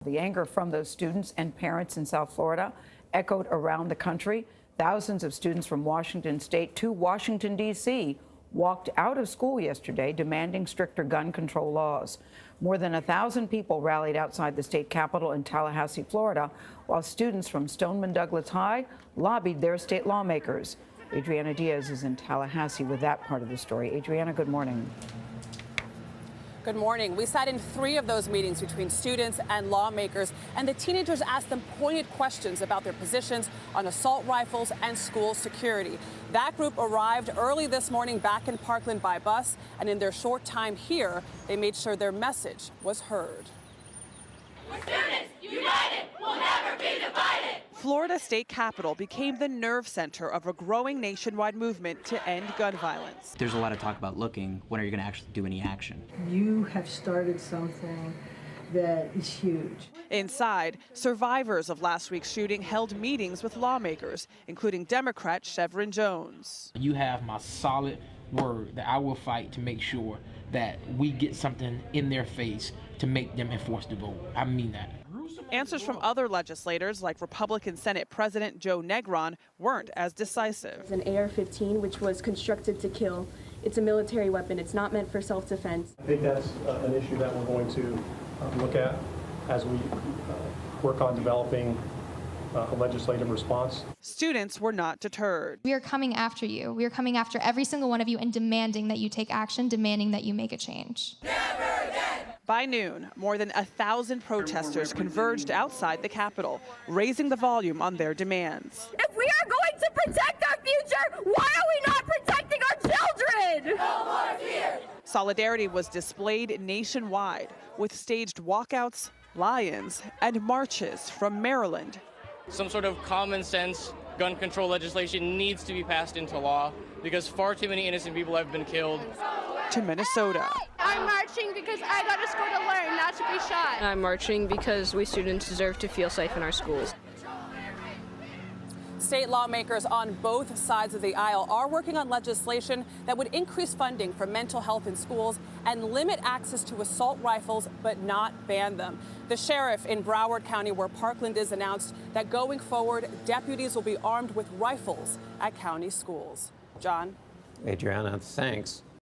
The anger from those students and parents in South Florida echoed around the country. Thousands of students from Washington State to Washington, D.C. walked out of school yesterday demanding stricter gun control laws. More than 1,000 people rallied outside the state capitol in Tallahassee, Florida, while students from Stoneman Douglas High lobbied their state lawmakers. Adriana Diaz is in Tallahassee with that part of the story. Adriana, good morning. Good morning. We sat in 3 of those meetings between students and lawmakers, and the teenagers asked them pointed questions about their positions on assault rifles and school security. That group arrived early this morning back in Parkland by bus, and in their short time here, they made sure their message was heard. We're students, united, we'll never be divided. Florida State Capitol became the nerve center of a growing nationwide movement to end gun violence. There's a lot of talk about looking. When are you going to actually do any action? You have started something that is huge. Inside, survivors of last week's shooting held meetings with lawmakers, including Democrat Chevron Jones. You have my solid word that I will fight to make sure that we get something in their face to make them enforce the vote. I mean that. Answers from other legislators, like Republican Senate President Joe Negron, weren't as decisive. It's an AR-15, which was constructed to kill. It's a military weapon. It's not meant for self-defense. I think that's an issue that we're going to look at as we work on developing a legislative response. Students were not deterred. We are coming after you. We are coming after every single one of you and demanding that you take action, demanding that you make a change. By noon, more than 1,000 protesters converged outside the Capitol, raising the volume on their demands. If we are going to protect our future, why are we not protecting our children? No more fear. Solidarity was displayed nationwide with staged walkouts, lie-ins, and marches from Maryland. Some sort of common sense gun control legislation needs to be passed into law because far too many innocent people have been killed. To Minnesota. I'm marching because I got to school to learn, not to be shot. I'm marching because we students deserve to feel safe in our schools. State lawmakers on both sides of the aisle are working on legislation that would increase funding for mental health in schools and limit access to assault rifles, but not ban them. The sheriff in Broward County, where Parkland is, announced that going forward, deputies will be armed with rifles at county schools. John? Adriana, thanks.